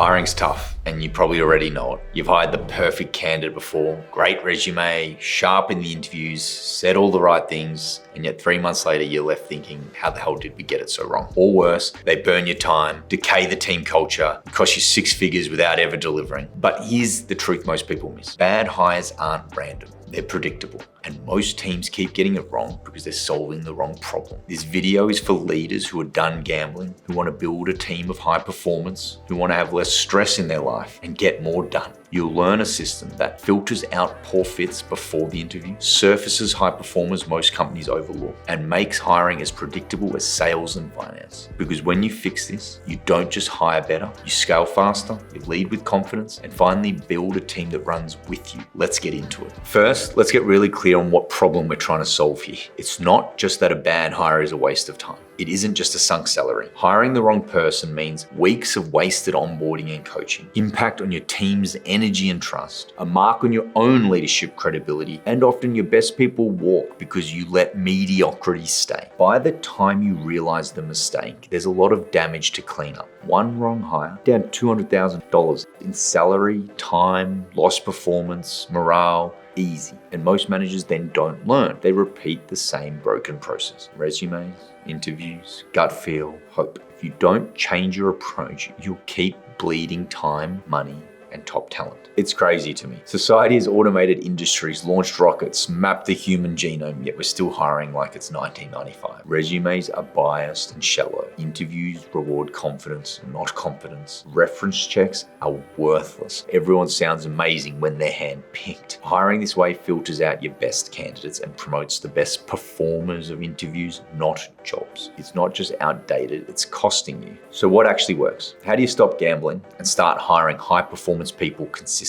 Hiring's tough, and you probably already know it. You've hired the perfect candidate before, great resume, sharp in the interviews, said all the right things, and yet 3 months later you're left thinking, how the hell did we get it so wrong? Or worse, they burn your time, decay the team culture, cost you 6 figures without ever delivering. But here's the truth most people miss. Bad hires aren't random. They're predictable, and most teams keep getting it wrong because they're solving the wrong problem. This video is for leaders who are done gambling, who want to build a team of high performance, who want to have less stress in their life and get more done. You'll learn a system that filters out poor fits before the interview, surfaces high performers most companies overlook, and makes hiring as predictable as sales and finance. Because when you fix this, you don't just hire better, you scale faster, you lead with confidence, and finally build a team that runs with you. Let's get into it. First, let's get really clear on what problem we're trying to solve here. It's not just that a bad hire is a waste of time. It isn't just a sunk salary. Hiring the wrong person means weeks of wasted onboarding and coaching, impact on your team's energy and trust, a mark on your own leadership credibility, and often your best people walk because you let mediocrity stay. By the time you realize the mistake, there's a lot of damage to clean up. One wrong hire, down $200,000 in salary, time, lost performance, morale, easy. And most managers then don't learn. They repeat the same broken process. Resumes, interviews, gut feel, hope. If you don't change your approach, you'll keep bleeding time, money, and top talent. It's crazy to me. Society has automated industries, launched rockets, mapped the human genome, yet we're still hiring like it's 1995. Resumes are biased and shallow. Interviews reward confidence, not competence. Reference checks are worthless. Everyone sounds amazing when they're hand-picked. Hiring this way filters out your best candidates and promotes the best performers of interviews, not jobs. It's not just outdated, it's costing you. So what actually works? How do you stop gambling and start hiring high-performance people consistently?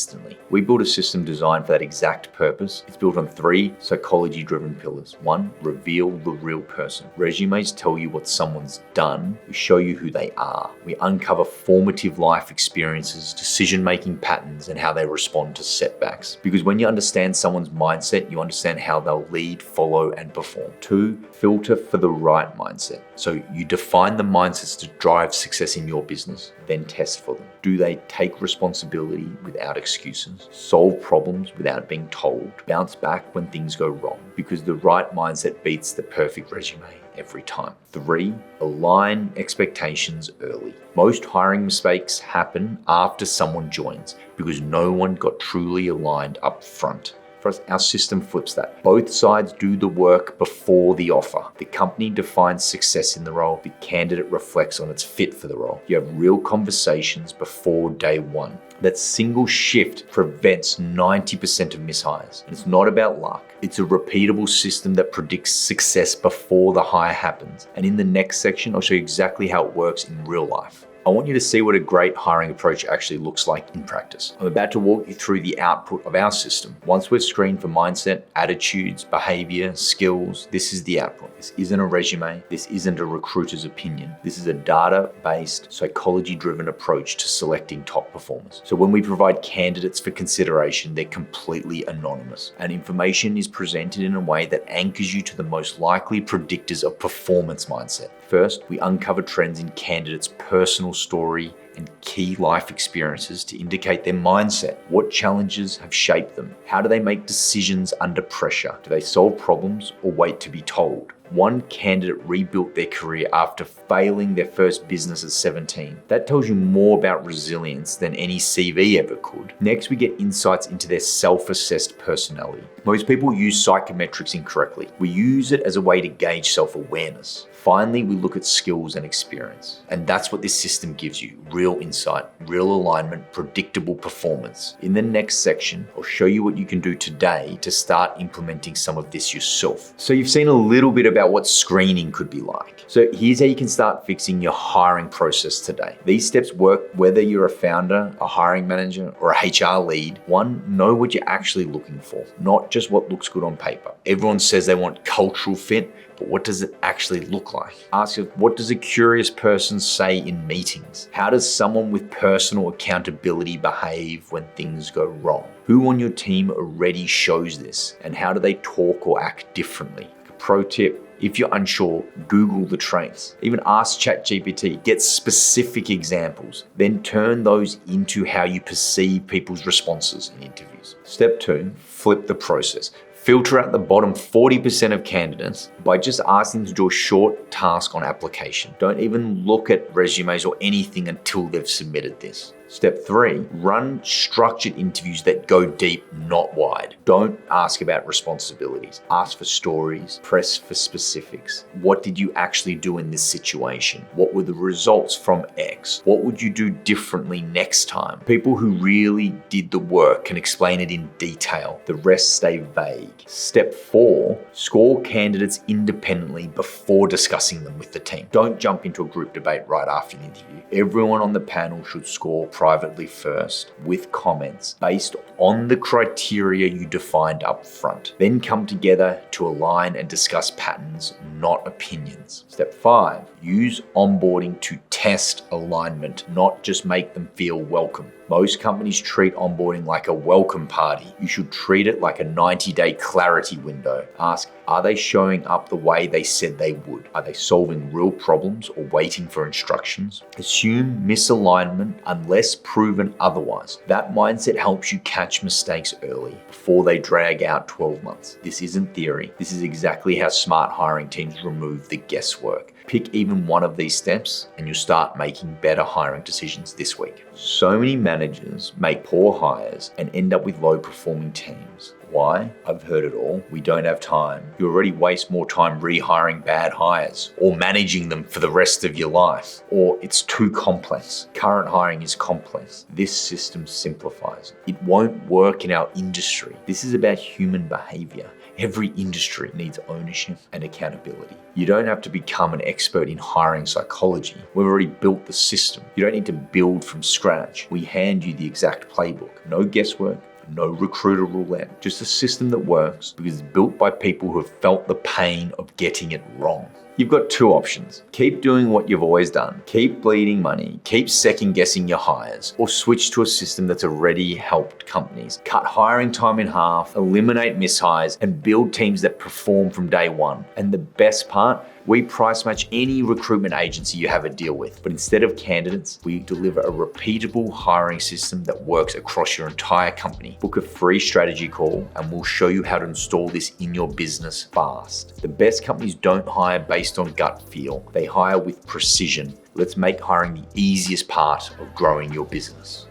We built a system designed for that exact purpose. It's built on 3 psychology-driven pillars. 1, reveal the real person. Resumes tell you what someone's done. We show you who they are. We uncover formative life experiences, decision-making patterns, and how they respond to setbacks. Because when you understand someone's mindset, you understand how they'll lead, follow, and perform. 2, filter for the right mindset. So you define the mindsets to drive success in your business, then test for them. Do they take responsibility without excuses, solve problems without being told, bounce back when things go wrong? Because the right mindset beats the perfect resume every time. 3, align expectations early. Most hiring mistakes happen after someone joins because no one got truly aligned up front. For us, our system flips that. Both sides do the work before the offer. The company defines success in the role. The candidate reflects on its fit for the role. You have real conversations before day 1. That single shift prevents 90% of mishires. And it's not about luck. It's a repeatable system that predicts success before the hire happens. And in the next section, I'll show you exactly how it works in real life. I want you to see what a great hiring approach actually looks like in practice. I'm about to walk you through the output of our system. Once we've screened for mindset, attitudes, behavior, skills, this is the output. This isn't a resume. This isn't a recruiter's opinion. This is a data-based, psychology-driven approach to selecting top performers. So when we provide candidates for consideration, they're completely anonymous. And information is presented in a way that anchors you to the most likely predictors of performance mindset. First, we uncover trends in candidates' personal story and key life experiences to indicate their mindset. What challenges have shaped them? How do they make decisions under pressure? Do they solve problems or wait to be told? One candidate rebuilt their career after failing their first business at 17. That tells you more about resilience than any CV ever could. Next, we get insights into their self-assessed personality. Most people use psychometrics incorrectly. We use it as a way to gauge self-awareness. Finally, we look at skills and experience. And that's what this system gives you. Real insight, real alignment, predictable performance. In the next section, I'll show you what you can do today to start implementing some of this yourself. So you've seen a little bit about what screening could be like. So here's how you can start fixing your hiring process today. These steps work whether you're a founder, a hiring manager, or a HR lead. 1, know what you're actually looking for, not just what looks good on paper. Everyone says they want cultural fit, but what does it actually look like? Ask yourself, what does a curious person say in meetings? How does someone with personal accountability behave when things go wrong? Who on your team already shows this? And how do they talk or act differently? A pro tip, If you're unsure, Google the traits. Even ask ChatGPT, get specific examples, then turn those into how you perceive people's responses in interviews. Step 2, flip the process. Filter out the bottom 40% of candidates by just asking them to do a short task on application. Don't even look at resumes or anything until they've submitted this. Step 3, run structured interviews that go deep, not wide. Don't ask about responsibilities. Ask for stories, press for specifics. What did you actually do in this situation? What were the results from X? What would you do differently next time? People who really did the work can explain it in detail. The rest stay vague. Step 4, score candidates independently before discussing them with the team. Don't jump into a group debate right after the interview. Everyone on the panel should score privately first with comments based on the criteria you defined up front. Then come together to align and discuss patterns, not opinions. Step 5, use onboarding to test alignment, not just make them feel welcome. Most companies treat onboarding like a welcome party. You should treat it like a 90-day clarity window. Ask, are they showing up the way they said they would? Are they solving real problems or waiting for instructions? Assume misalignment unless proven otherwise. That mindset helps you catch mistakes early before they drag out 12 months. This isn't theory. This is exactly how smart hiring teams remove the guesswork. Pick even one of these steps and you'll start making better hiring decisions this week. So many managers make poor hires and end up with low performing teams. Why? I've heard it all. We don't have time. You already waste more time rehiring bad hires or managing them for the rest of your life. Or it's too complex. Current hiring is complex. This system simplifies. It won't work in our industry. This is about human behavior. Every industry needs ownership and accountability. You don't have to become an expert in hiring psychology. We've already built the system. You don't need to build from scratch. We hand you the exact playbook. No guesswork, no recruiter roulette. Just a system that works because it's built by people who have felt the pain of getting it wrong. You've got two options. Keep doing what you've always done. Keep bleeding money. Keep second guessing your hires. Or switch to a system that's already helped companies. Cut hiring time in half, eliminate mishires, and build teams that perform from day one. And the best part, we price match any recruitment agency you have a deal with. But instead of candidates, we deliver a repeatable hiring system that works across your entire company. Book a free strategy call and we'll show you how to install this in your business fast. The best companies don't hire based on gut feel. They hire with precision. Let's make hiring the easiest part of growing your business.